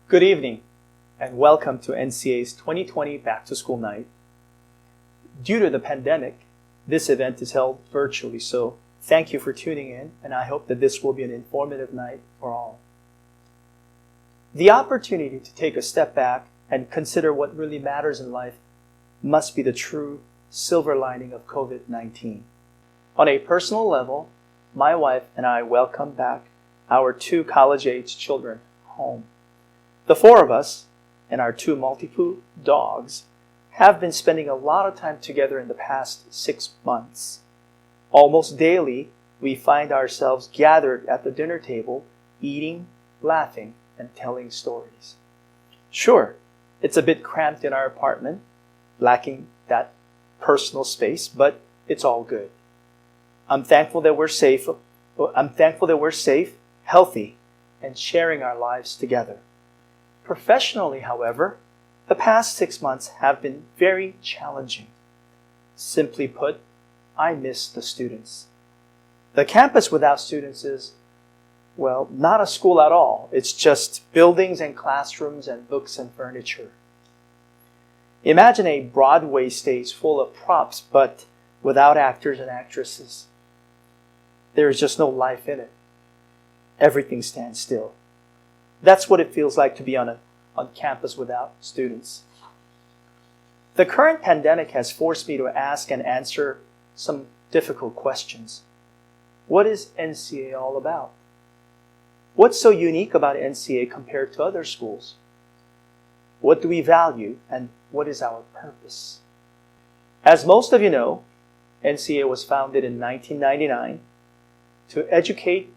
Good evening, and welcome to NCA's 2020 Back to School Night. Due to the pandemic, this event is held virtually, so thank you for tuning in, and I hope that this will be an informative night for all. The opportunity to take a step back and consider what really matters in life must be the true silver lining of COVID-19. On a personal level, my wife and I welcome back our 2 college-age children home. The 4 of us and our 2 Maltipoo dogs have been spending a lot of time together in the past 6 months. Almost daily, we find ourselves gathered at the dinner table, eating, laughing, and telling stories. Sure, it's a bit cramped in our apartment, lacking that personal space, but it's all good. I'm thankful that we're safe, healthy, and sharing our lives together. Professionally, however, the past 6 months have been very challenging. Simply put, I miss the students. The campus without students is, well, not a school at all. It's just buildings and classrooms and books and furniture. Imagine a Broadway stage full of props, but without actors and actresses. There is just no life in it. Everything stands still. That's what it feels like to be on campus without students. The current pandemic has forced me to ask and answer some difficult questions. What is NCA all about? What's so unique about NCA compared to other schools? What do we value, and what is our purpose? As most of you know, NCA was founded in 1999 to educate,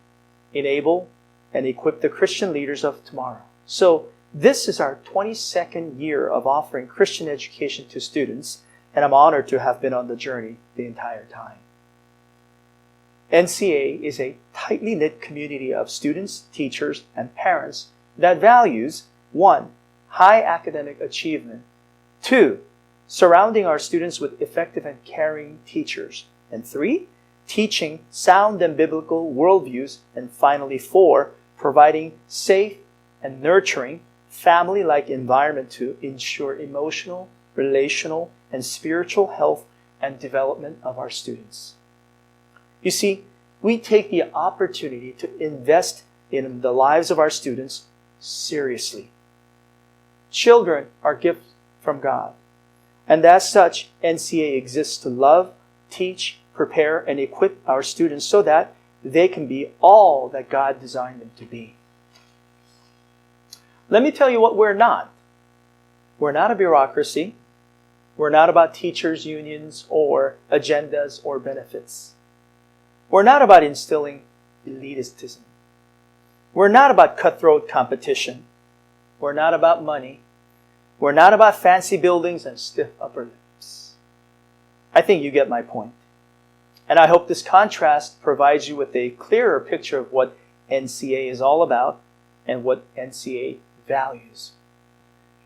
enable, and equip the Christian leaders of tomorrow. So this is our 22nd year of offering Christian education to students, and I'm honored to have been on the journey the entire time. NCA is a tightly knit community of students, teachers, and parents that values 1. High academic achievement, 2. Surrounding our students with effective and caring teachers, and 3. Teaching sound and biblical worldviews, and finally 4. Providing safe and nurturing family-like environment to ensure emotional, relational, and spiritual health and development of our students. You see, we take the opportunity to invest in the lives of our students seriously. Children are gifts from God, and as such, NCA exists to love, teach, prepare, and equip our students so that they can be all that God designed them to be. Let me tell you what we're not. We're not a bureaucracy. We're not about teachers' unions or agendas or benefits. We're not about instilling elitism. We're not about cutthroat competition. We're not about money. We're not about fancy buildings and stiff upper lips. I think you get my point. And I hope this contrast provides you with a clearer picture of what NCA is all about and what NCA values.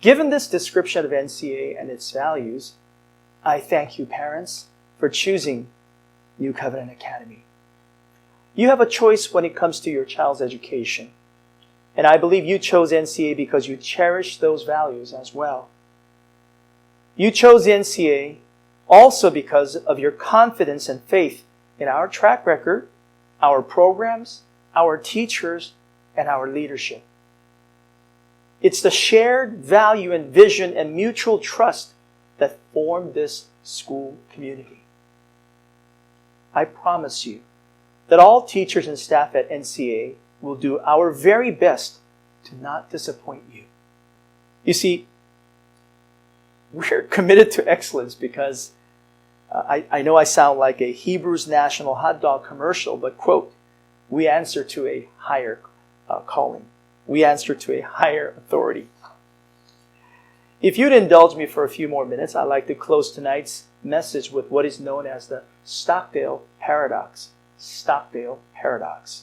Given this description of NCA and its values, I thank you, parents, for choosing New Covenant Academy. You have a choice when it comes to your child's education. And I believe you chose NCA because you cherish those values as well. You chose NCA also because of your confidence and faith in our track record, our programs, our teachers, and our leadership. It's the shared value and vision and mutual trust that form this school community. I promise you that all teachers and staff at NCA will do our very best to not disappoint you. You see, we're committed to excellence because I know I sound like a Hebrews National hot dog commercial, but quote, we answer to a higher calling. We answer to a higher authority. If you'd indulge me for a few more minutes, I'd like to close tonight's message with what is known as the Stockdale Paradox. Stockdale Paradox.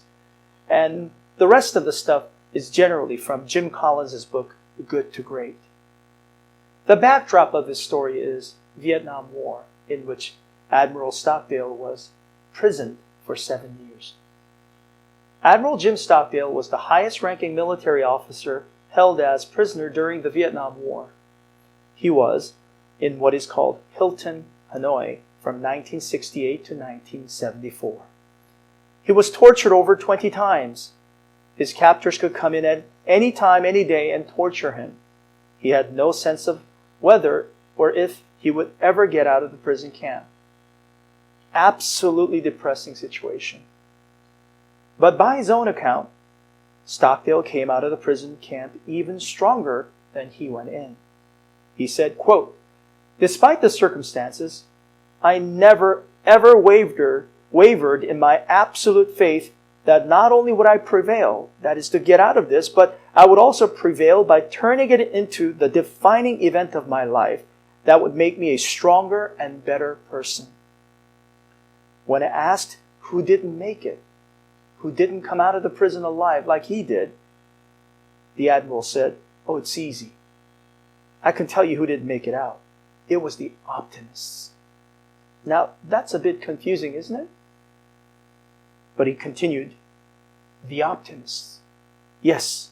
And the rest of the stuff is generally from Jim Collins' book, Good to Great. The backdrop of this story is Vietnam War, in which Admiral Stockdale was imprisoned for 7 years. Admiral Jim Stockdale was the highest-ranking military officer held as prisoner during the Vietnam War. He was in what is called Hilton, Hanoi from 1968 to 1974. He was tortured over 20 times. His captors could come in at any time, any day, and torture him. He had no sense of whether or if he would ever get out of the prison camp. Absolutely depressing situation. But by his own account, Stockdale came out of the prison camp even stronger than he went in. He said, quote, "Despite the circumstances, I never ever wavered in my absolute faith that not only would I prevail, that is to get out of this, but I would also prevail by turning it into the defining event of my life that would make me a stronger and better person." When asked who didn't make it, who didn't come out of the prison alive like he did, the Admiral said, "Oh, it's easy. I can tell you who didn't make it out. It was the optimists." Now, that's a bit confusing, isn't it? But he continued, "The optimists. Yes,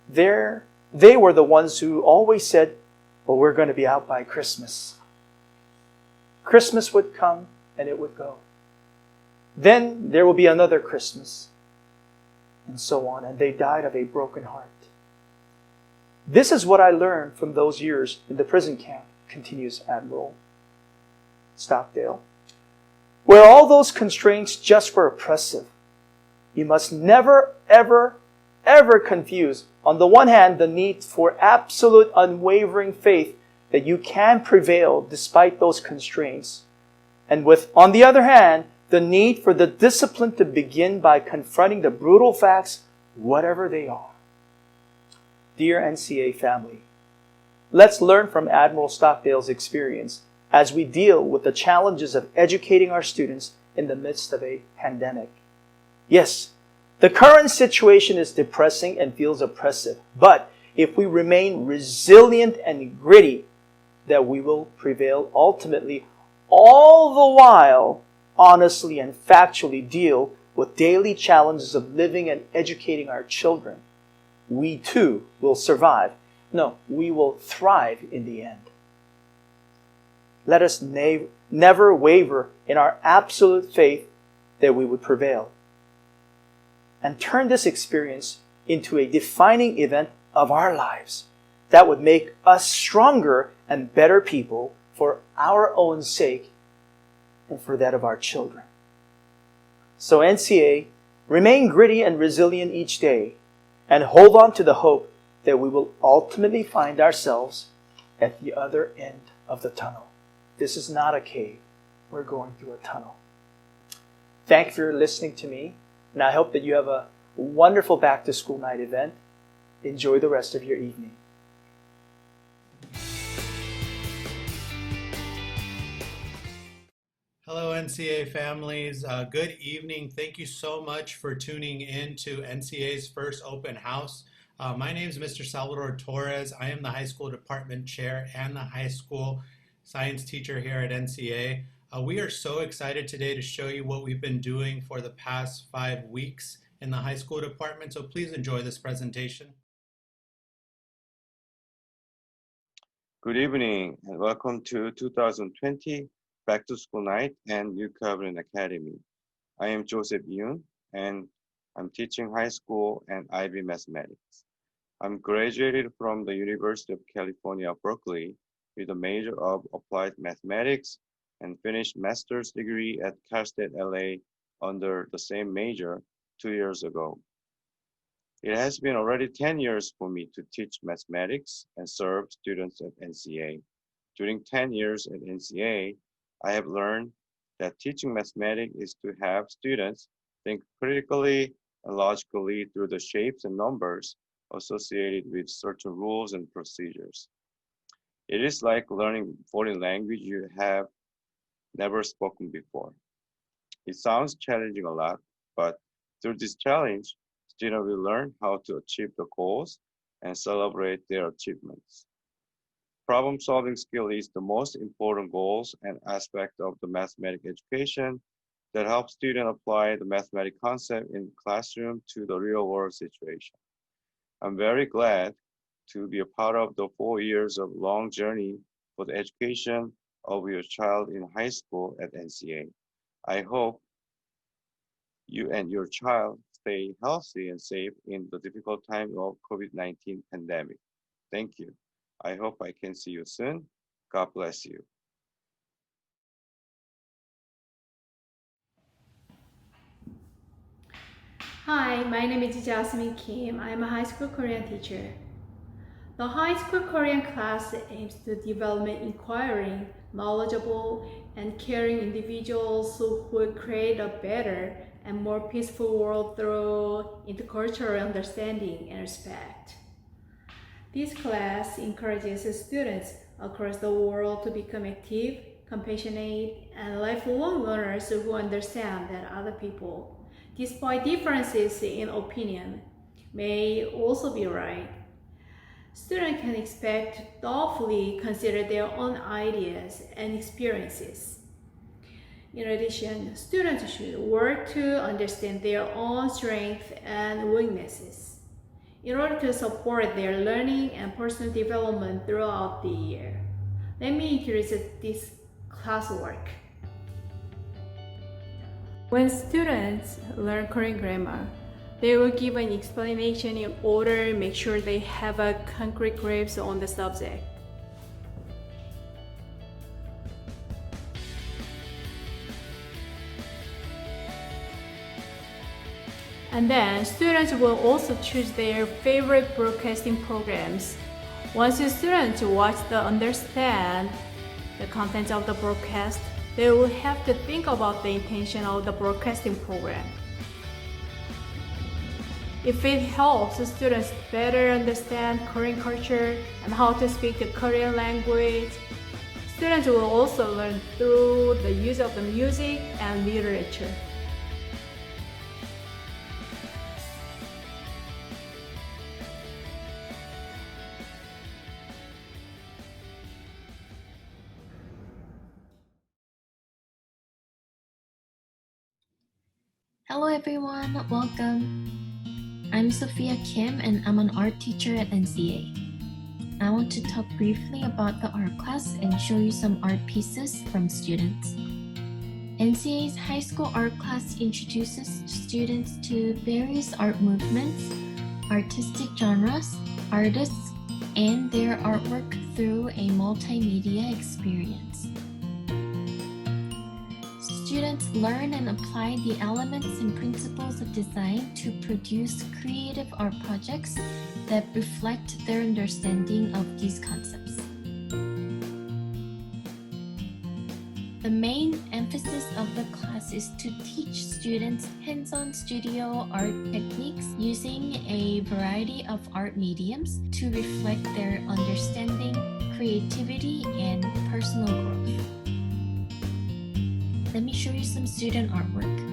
they were the ones who always said, well, we're going to be out by Christmas." Christmas would come and it would go. Then there will be another Christmas, and so on, and they died of a broken heart. "This is what I learned from those years in the prison camp," continues Admiral Stockdale, "where all those constraints just were oppressive. You must never, ever, ever confuse, on the one hand, the need for absolute unwavering faith that you can prevail despite those constraints, and with, on the other hand, the need for the discipline to begin by confronting the brutal facts, whatever they are." Dear NCA family, let's learn from Admiral Stockdale's experience as we deal with the challenges of educating our students in the midst of a pandemic. Yes, the current situation is depressing and feels oppressive, but if we remain resilient and gritty, that we will prevail ultimately, all the while honestly and factually deal with daily challenges of living and educating our children. We too will survive. No, we will thrive in the end. Let us never waver in our absolute faith that we would prevail, and turn this experience into a defining event of our lives that would make us stronger and better people for our own sake and for that of our children. So NCA, remain gritty and resilient each day, and hold on to the hope that we will ultimately find ourselves at the other end of the tunnel. This is not a cave. We're going through a tunnel. Thank you for listening to me, and I hope that you have a wonderful back-to-school night event. Enjoy the rest of your evening. Hello, NCA families. Good evening. Thank you so much for tuning in to NCA's first open house. My name is Mr. Salvador Torres. I am the high school department chair and the high school science teacher here at NCA. We are so excited today to show you what we've been doing for the past 5 weeks in the high school department. So please enjoy this presentation. Good evening and welcome to 2020 Back to School Night and New Covenant Academy. I am Joseph Yoon and I'm teaching high school and IB mathematics. I'm graduated from the University of California, Berkeley with a major of applied mathematics and finished master's degree at Cal State LA under the same major 2 years ago. It has been already 10 years for me to teach mathematics and serve students at NCA. During 10 years at NCA, I have learned that teaching mathematics is to have students think critically and logically through the shapes and numbers associated with certain rules and procedures. It is like learning foreign language you have never spoken before. It sounds challenging a lot, but through this challenge, students will learn how to achieve the goals and celebrate their achievements. Problem-solving skill is the most important goals and aspect of the mathematics education that helps students apply the mathematics concept in classroom to the real-world situation. I'm very glad to be a part of the 4 years of long journey for the education of your child in high school at NCA. I hope you and your child stay healthy and safe in the difficult time of COVID-19 pandemic. Thank you. I hope I can see you soon. God bless you. Hi, my name is Jasmine Kim. I'm a high school Korean teacher. The high school Korean class aims to develop inquiring, knowledgeable, and caring individuals who will create a better and more peaceful world through intercultural understanding and respect. This class encourages students across the world to become active, compassionate, and lifelong learners who understand that other people, despite differences in opinion, may also be right. Students can expect to thoughtfully consider their own ideas and experiences. In addition, students should work to understand their own strengths and weaknesses in order to support their learning and personal development throughout the year. Let me introduce this classwork. When students learn Korean grammar, they will give an explanation in order to make sure they have a concrete grasp on the subject. And then students will also choose their favorite broadcasting programs. Once the students watch the understand the content of the broadcast, they will have to think about the intention of the broadcasting program. If it helps the students better understand Korean culture and how to speak the Korean language, students will also learn through the use of the music and literature. Hello everyone, welcome. I'm Sophia Kim and I'm an art teacher at NCA. I want to talk briefly about the art class and show you some art pieces from students. NCA's high school art class introduces students to various art movements, artistic genres, artists, and their artwork through a multimedia experience. Students learn and apply the elements and principles of design to produce creative art projects that reflect their understanding of these concepts. The main emphasis of the class is to teach students hands-on studio art techniques using a variety of art mediums to reflect their understanding, creativity, and personal growth. Let me show you some student artwork.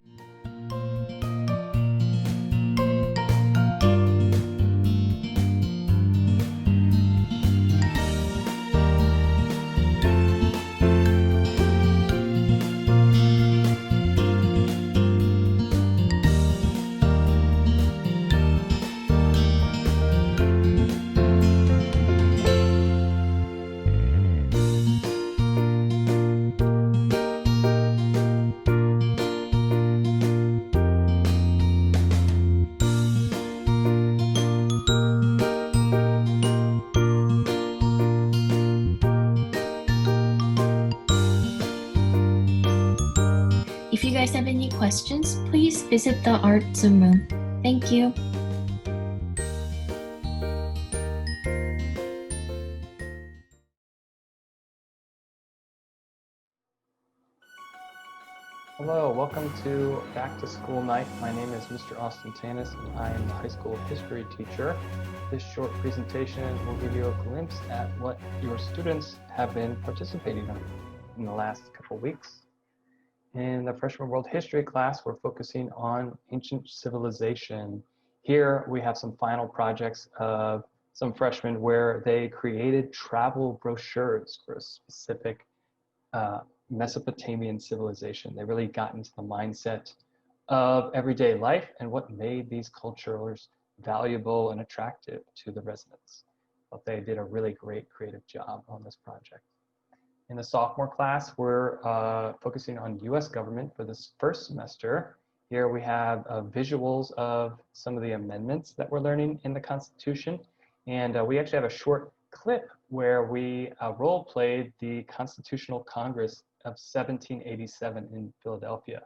If you guys have any questions, please visit the art Zoom room. Thank you. Hello, welcome to Back to School Night. My name is Mr. Austin Tanis and I am the high school history teacher. This short presentation will give you a glimpse at what your students have been participating in the last couple weeks. In the freshman world history class, we're focusing on ancient civilization. Here we have some final projects of some freshmen where they created travel brochures for a specific Mesopotamian civilization. They really got into the mindset of everyday life and what made these cultures valuable and attractive to the residents. But they did a really great creative job on this project. In the sophomore class, we're focusing on US government for this first semester. Here we have visuals of some of the amendments that we're learning in the Constitution. And we actually have a short clip where we role played the Constitutional Congress of 1787 in Philadelphia.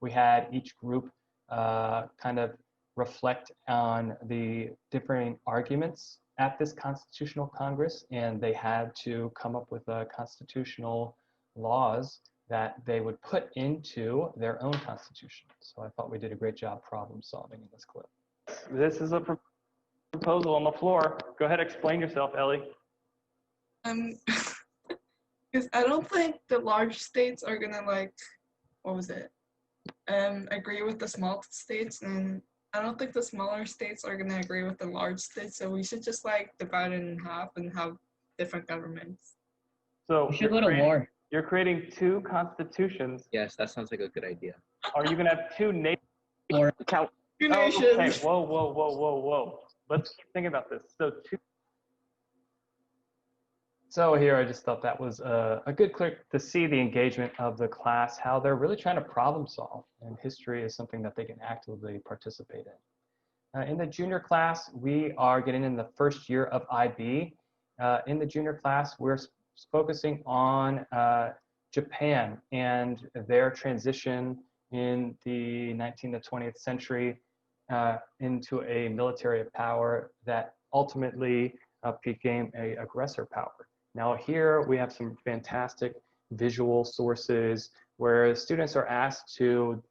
We had each group kind of reflect on the differing arguments at this Constitutional Congress, and they had to come up with constitutional laws that they would put into their own constitution. So I thought we did a great job problem solving in this clip. This is a proposal on the floor. Go ahead, explain yourself, Ellie. Because I don't think the large states are gonna agree with the small states, and I don't think the smaller states are gonna agree with the large states. So we should just divide it in half and have different governments. So We should go to war. You're creating two constitutions. Yes, that sounds like a good idea. Are you gonna have two nations? Or Two Oh, nations. okay. Whoa. Let's think about this. So here I just thought that was a good clip to see the engagement of the class, how they're really trying to problem solve, and history is something that they can actively participate in. In the junior class, we are getting in the first year of IB. In the junior class, we're focusing on Japan and their transition in the 19th to 20th century into a military power that ultimately became an aggressor power. Now here we have some fantastic visual sources where students are asked to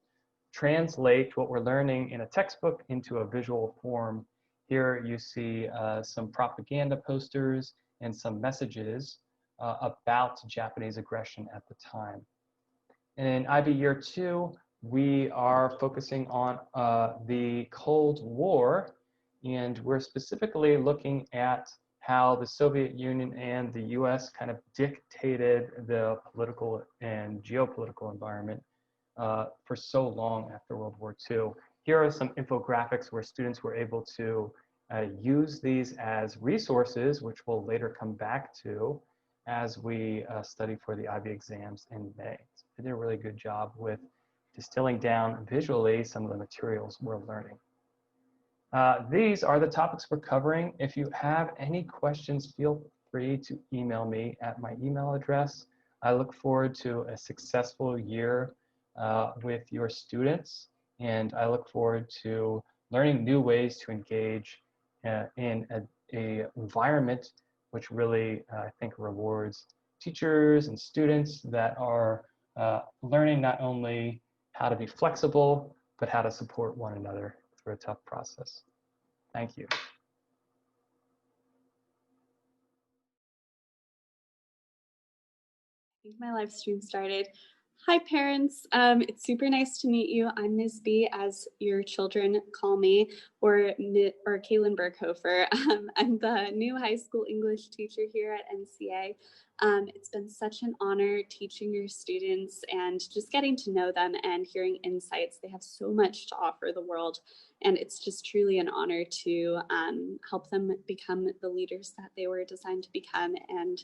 translate what we're learning in a textbook into a visual form. Here you see some propaganda posters and some messages about Japanese aggression at the time. In IB Year 2, we are focusing on the Cold War, and we're specifically looking at how the Soviet Union and the US kind of dictated the political and geopolitical environment for so long after World War II. Here are some infographics where students were able to use these as resources, which we'll later come back to as we study for the IB exams in May. So they did a really good job with distilling down visually some of the materials we're learning. These are the topics we're covering. If you have any questions, feel free to email me at my email address. I look forward to a successful year with your students, and I look forward to learning new ways to engage in a environment which really, I think, rewards teachers and students that are learning not only how to be flexible, but how to support one another through a tough process. Thank you. I think my live stream started. Hi parents, it's super nice to meet you. I'm Ms. B, as your children call me, or Kaylin Berghofer. I'm the new high school English teacher here at NCA. It's been such an honor teaching your students and just getting to know them and hearing insights. They have so much to offer the world, and it's just truly an honor to help them become the leaders that they were designed to become, and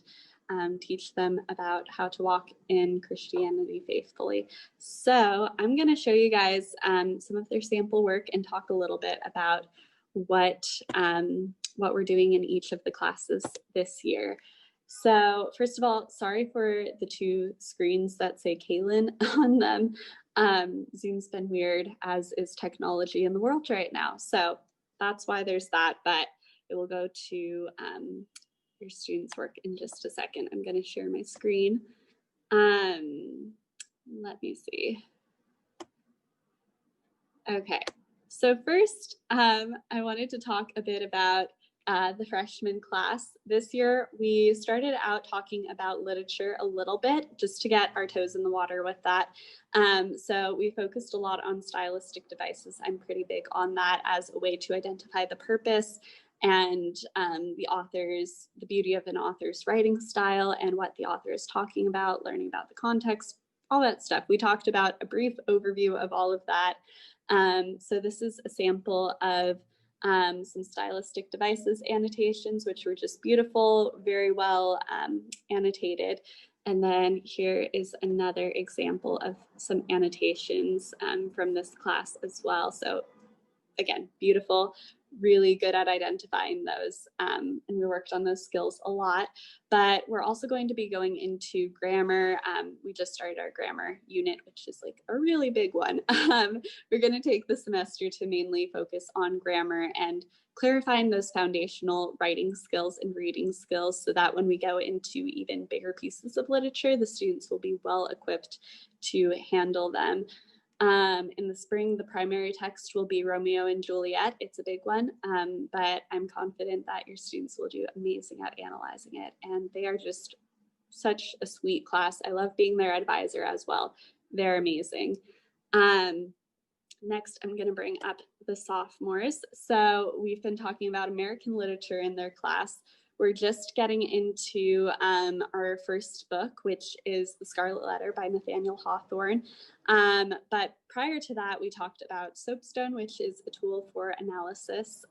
teach them about how to walk in Christianity faithfully. So I'm going to show you guys some of their sample work and talk a little bit about what we're doing in each of the classes this year. So first of all, sorry for the two screens that say Kaylin on them. Zoom's been weird, as is technology in the world right now. So that's why there's that, but it will go to your students' work in just a second. I'm going to share my screen. Let me see. Okay, so first I wanted to talk a bit about the freshman class. This year we started out talking about literature a little bit just to get our toes in the water with that. So we focused a lot on stylistic devices. I'm pretty big on that as a way to identify the purpose and the beauty of an author's writing style and what the author is talking about, learning about the context, all that stuff. We talked about a brief overview of all of that. So this is a sample of some stylistic devices annotations, which were just beautiful, very well annotated. And then here is another example of some annotations from this class as well. So again, beautiful, really good at identifying those. And we worked on those skills a lot, but we're also going to be going into grammar. We just started our grammar unit, which is like a really big one. We're going to take the semester to mainly focus on grammar and clarifying those foundational writing skills and reading skills so that when we go into even bigger pieces of literature, the students will be well equipped to handle them. In the spring, the primary text will be Romeo and Juliet. It's a big one, but I'm confident that your students will do amazing at analyzing it. And they are just such a sweet class. I love being their advisor as well. They're amazing. Next, I'm going to bring up the sophomores. So we've been talking about American literature in their class. We're just getting into our first book, which is The Scarlet Letter by Nathaniel Hawthorne. But prior to that, we talked about Soapstone, which is a tool for analysis,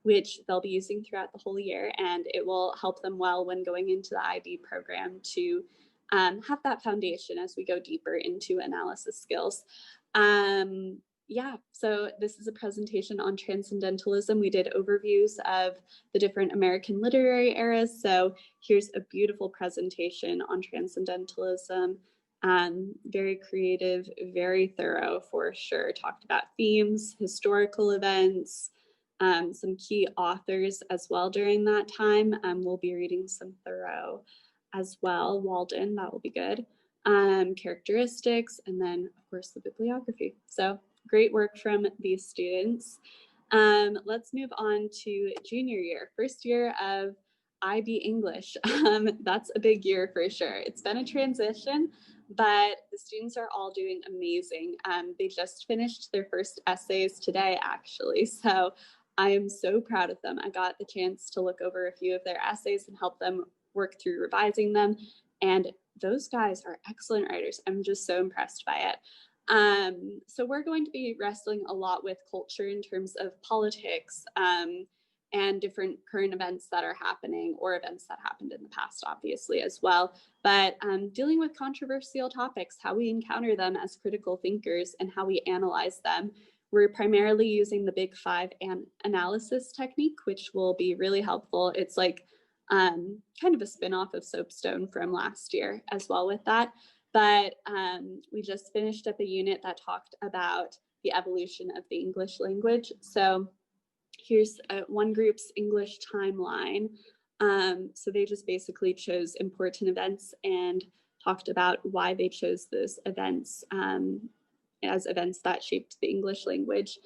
which they'll be using throughout the whole year. And it will help them well when going into the IB program to have that foundation as we go deeper into analysis skills. Yeah, so this is a presentation on transcendentalism. We did overviews of the different American literary eras. So here's a beautiful presentation on transcendentalism. Very creative, very thorough for sure. Talked about themes, historical events, some key authors as well during that time. We'll be reading some Thoreau as well. Walden, that will be good. Characteristics, and then of course the bibliography. So great work from these students. Let's move on to junior year, first year of IB English. That's a big year for sure. It's been a transition, but the students are all doing amazing. They just finished their first essays today, actually. So I am so proud of them. I got the chance to look over a few of their essays and help them work through revising them. And those guys are excellent writers. I'm just so impressed by it. So we're going to be wrestling a lot with culture in terms of politics and different current events that are happening, or events that happened in the past, obviously, as well. But dealing with controversial topics, how we encounter them as critical thinkers and how we analyze them. We're primarily using the Big Five analysis technique, which will be really helpful. It's like kind of a spin-off of Soapstone from last year as well with that. But we just finished up a unit that talked about the evolution of the English language. So here's one group's English timeline. So they just basically chose important events and talked about why they chose those events as events that shaped the English language.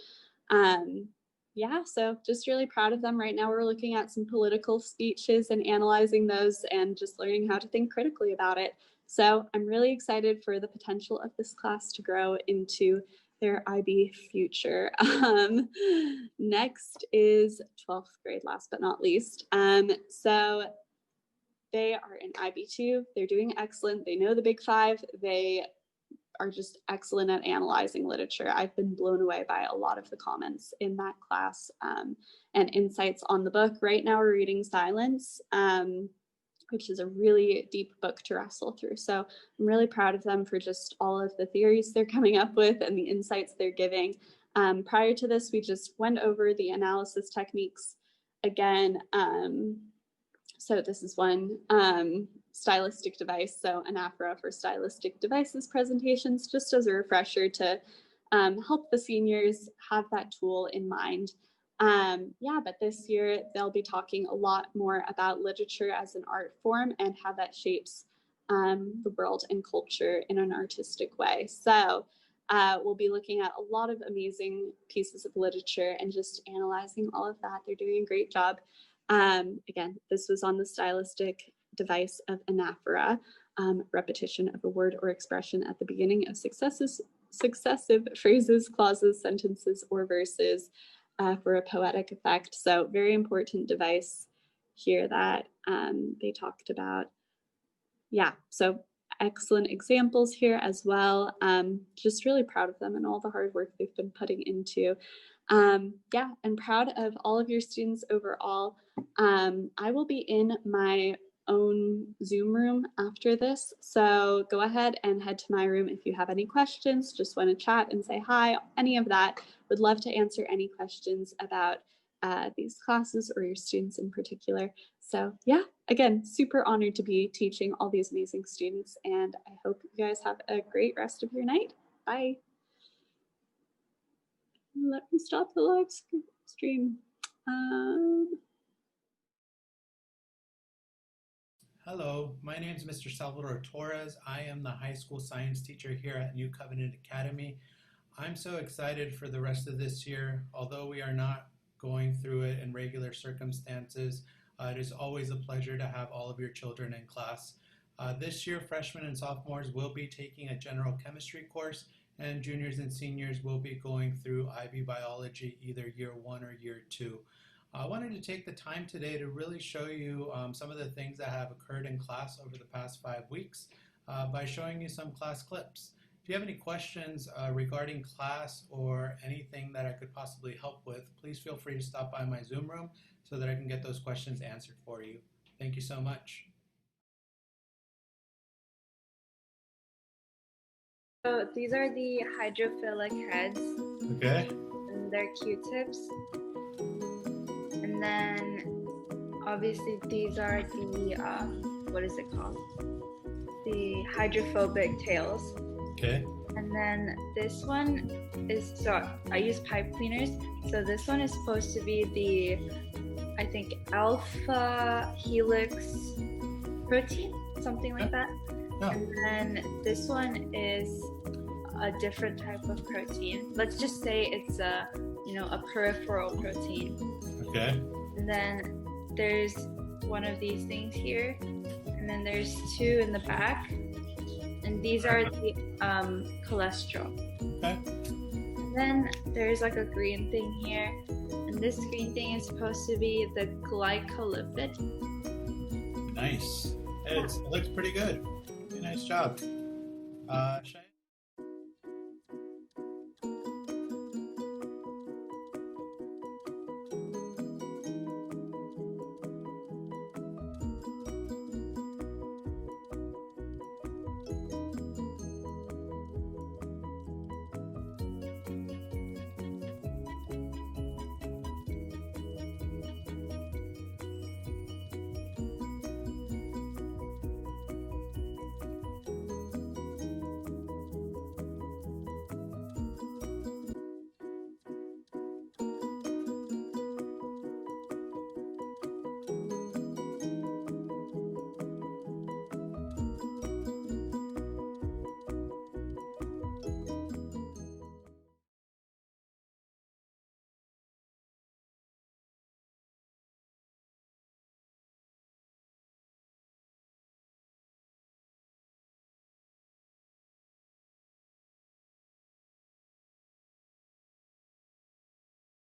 Yeah, so just really proud of them. Right now we're looking at some political speeches and analyzing those and just learning how to think critically about it. So I'm really excited for the potential of this class to grow into their IB future. Next is 12th grade, last but not least. So they are in IB2. They're doing excellent. They know the Big Five. They are just excellent at analyzing literature. I've been blown away by a lot of the comments in that class and insights on the book. Right now we're reading Silence, which is a really deep book to wrestle through. So I'm really proud of them for just all of the theories they're coming up with and the insights they're giving. Prior to this, we just went over the analysis techniques again. So this is one stylistic device. So anaphora for stylistic devices presentations, just as a refresher to help the seniors have that tool in mind. Yeah, but this year they'll be talking a lot more about literature as an art form and how that shapes the world and culture in an artistic way. So we'll be looking at a lot of amazing pieces of literature and just analyzing all of that. They're doing a great job. Again, this was on the stylistic device of anaphora, repetition of a word or expression at the beginning of successive phrases, clauses, sentences, or verses for a poetic effect. So very important device here that they talked about. Yeah, so excellent examples here as well. Just really proud of them and all the hard work they've been putting into Yeah, and proud of all of your students overall. I will be in my own Zoom room after this, so go ahead and head to my room if you have any questions, just want to chat and say hi, any of that. Would love to answer any questions about these classes or your students in particular. So yeah, again, super honored to be teaching all these amazing students, and I hope you guys have a great rest of your night. Bye. Let me stop the live stream. Hello, my name is Mr. Salvador Torres. I am the high school science teacher here at New Covenant Academy. I'm so excited for the rest of this year. Although we are not going through it in regular circumstances, it is always a pleasure to have all of your children in class. This year, freshmen and sophomores will be taking a general chemistry course, and juniors and seniors will be going through IB biology, either year 1 or year 2. I wanted to take the time today to really show you some of the things that have occurred in class over the past 5 weeks by showing you some class clips. If you have any questions regarding class or anything that I could possibly help with, please feel free to stop by my Zoom room so that I can get those questions answered for you. Thank you so much. So these are the hydrophilic heads. Okay. And they're Q-tips. And then obviously these are the, what is it called? The hydrophobic tails. Okay. And then this one is, so I use pipe cleaners. So this one is supposed to be the, I think, alpha helix protein, something like that. Yeah. And then this one is a different type of protein. Let's just say it's a, a peripheral protein. Okay. And then there's one of these things here, and then there's two in the back, and these are the cholesterol. Okay. And then there's like a green thing here, and this green thing is supposed to be the glycolipid. Nice. It looks pretty good. Nice job. Cheyenne?